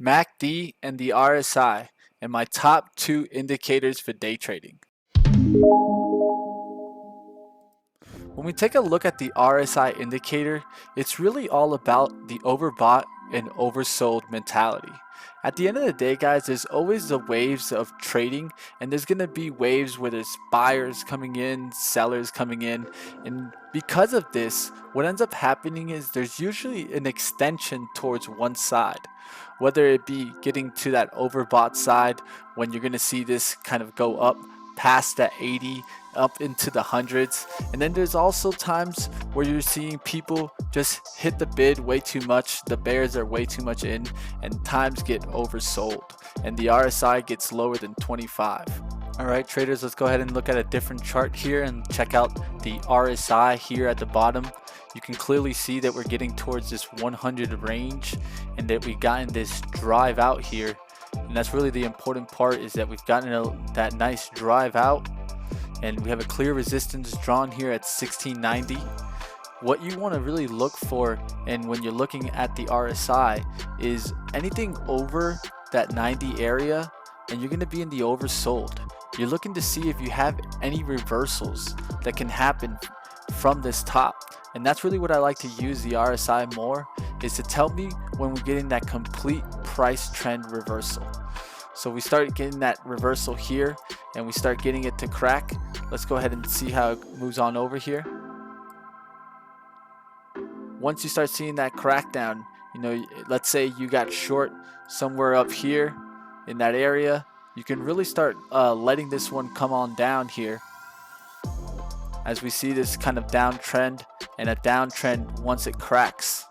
MACD and the RSI, and my top two indicators for day trading. When we take a look at the RSI indicator, it's really all about the overbought and oversold mentality. At the end of the day, guys, there's always the waves of trading, and there's going to be waves where there's buyers coming in, sellers coming in, and because of this, what ends up happening is there's usually an extension towards one side, whether it be getting to that overbought side when you're going to see this kind of go up past that 80 up into the hundreds, and then there's also times where you're seeing people just hit the bid way too much, the bears are way too much in, and times get oversold and the RSI gets lower than 25. Alright traders, let's go ahead and look at a different chart here and check out the RSI here at the bottom. You can clearly see that we're getting towards this 100 range and that we've gotten this drive out here, and that's really the important part, is that we've gotten that nice drive out and we have a clear resistance drawn here at 1690. What you want to really look for, and when you're looking at the RSI, is anything over that 90 area, and you're going to be in the oversold. You're looking to see if you have any reversals that can happen from this top, and that's really what I like to use the RSI more, is to tell me when we're getting that complete price trend reversal. So we start getting that reversal here and we start getting it to crack. Let's go ahead and see how it moves on over here. Once you start seeing that crackdown, let's say you got short somewhere up here in that area, you can really start letting this one come on down here as we see this kind of downtrend, and a downtrend once it cracks.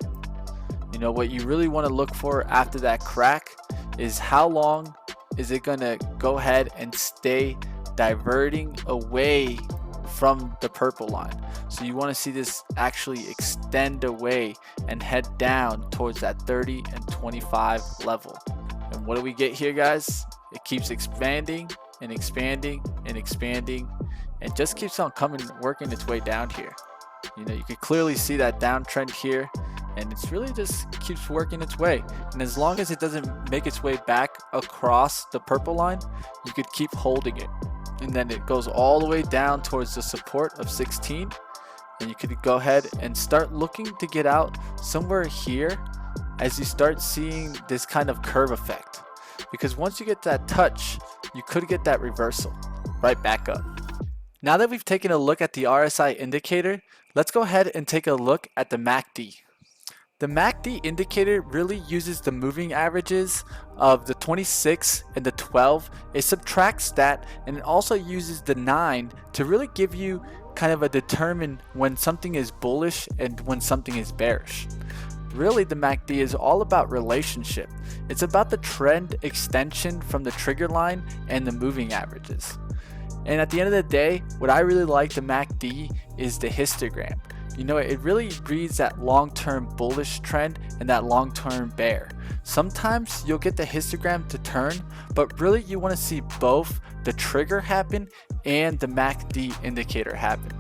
What you really want to look for after that crack is how long is it going to go ahead and stay diverting away from the purple line. So you want to see this actually extend away and head down towards that 30 and 25 level. And what do we get here, guys? It keeps expanding and expanding and expanding and just keeps on working its way down here. You can clearly see that downtrend here, and it's really just keeps working its way, and as long as it doesn't make its way back across the purple line, you could keep holding it, and then it goes all the way down towards the support of 16, and you could go ahead and start looking to get out somewhere here as you start seeing this kind of curve effect, because once you get that touch, you could get that reversal right back up. Now that we've taken a look at the RSI indicator, let's go ahead and take a look at the MACD. The MACD indicator really uses the moving averages of the 26 and the 12. It subtracts that, and it also uses the 9 to really give you kind of a determine when something is bullish and when something is bearish. Really, the MACD is all about relationship. It's about the trend extension from the trigger line and the moving averages. And at the end of the day, what I really like the MACD is the histogram. It really reads that long-term bullish trend and that long-term bear. Sometimes you'll get the histogram to turn, but really you want to see both the trigger happen and the MACD indicator happen.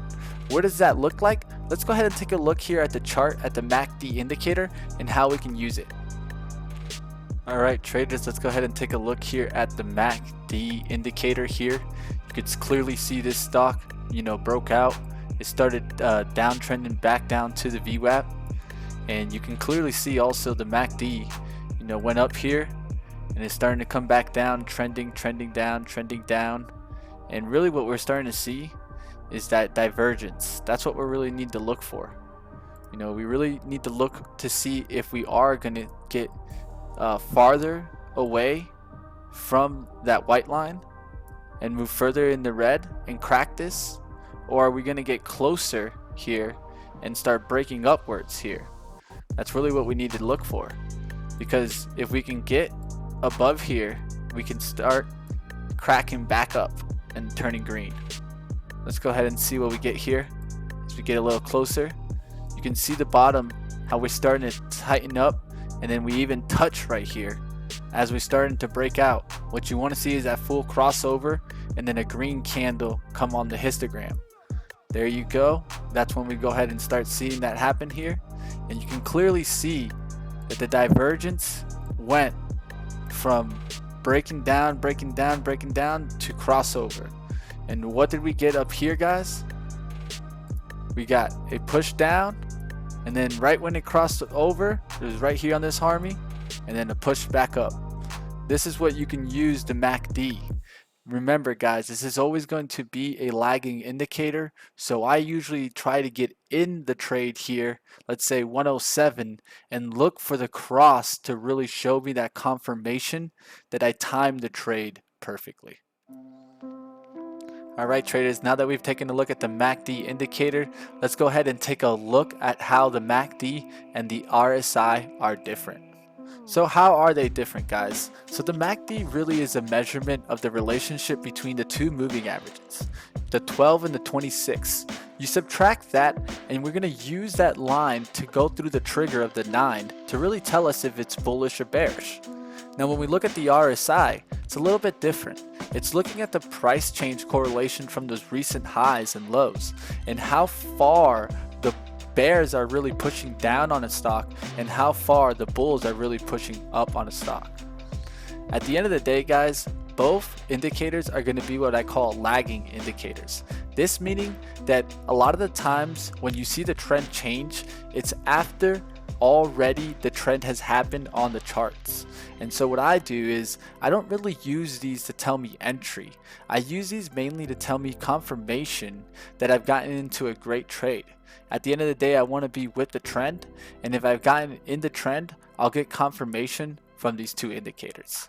What does that look like? Let's go ahead and take a look here at the chart at the MACD indicator and how we can use it. Alright traders, let's go ahead and take a look here at the MACD indicator here. You can clearly see this stock, broke out. It started downtrending back down to the VWAP, and you can clearly see also the MACD, went up here and it's starting to come back down, trending down, and really what we're starting to see is that divergence. That's what we really need to look for. We really need to look to see if we are going to get farther away from that white line and move further in the red and crack this, or are we going to get closer here and start breaking upwards here? That's really what we need to look for, because if we can get above here, we can start cracking back up and turning green. Let's go ahead and see what we get here. As we get a little closer, you can see the bottom, how we're starting to tighten up, and then we even touch right here as we're starting to break out. What you want to see is that full crossover and then a green candle come on the histogram. There you go. That's when we go ahead and start seeing that happen here, and you can clearly see that the divergence went from breaking down to crossover. And what did we get up here, guys? We got a push down, and then right when it crossed over, it was right here on this Harmy, and then a push back up. This is what you can use the MACD. Remember, guys, this is always going to be a lagging indicator, so I usually try to get in the trade here, let's say 107, and look for the cross to really show me that confirmation that I timed the trade perfectly. Alright traders, now that we've taken a look at the MACD indicator, let's go ahead and take a look at how the MACD and the RSI are different. So how are they different, guys? So the MACD really is a measurement of the relationship between the two moving averages, the 12 and the 26. You subtract that, and we're going to use that line to go through the trigger of the 9 to really tell us if it's bullish or bearish. Now when we look at the RSI, it's a little bit different. It's looking at the price change correlation from those recent highs and lows, and how far the bears are really pushing down on a stock and how far the bulls are really pushing up on a stock. At the end of the day, guys, both indicators are going to be what I call lagging indicators. This meaning that a lot of the times when you see the trend change, it's after already the trend has happened on the charts. And so what I do is I don't really use these to tell me entry. I use these mainly to tell me confirmation that I've gotten into a great trade. At the end of the day, I want to be with the trend, and if I've gotten in the trend, I'll get confirmation from these two indicators.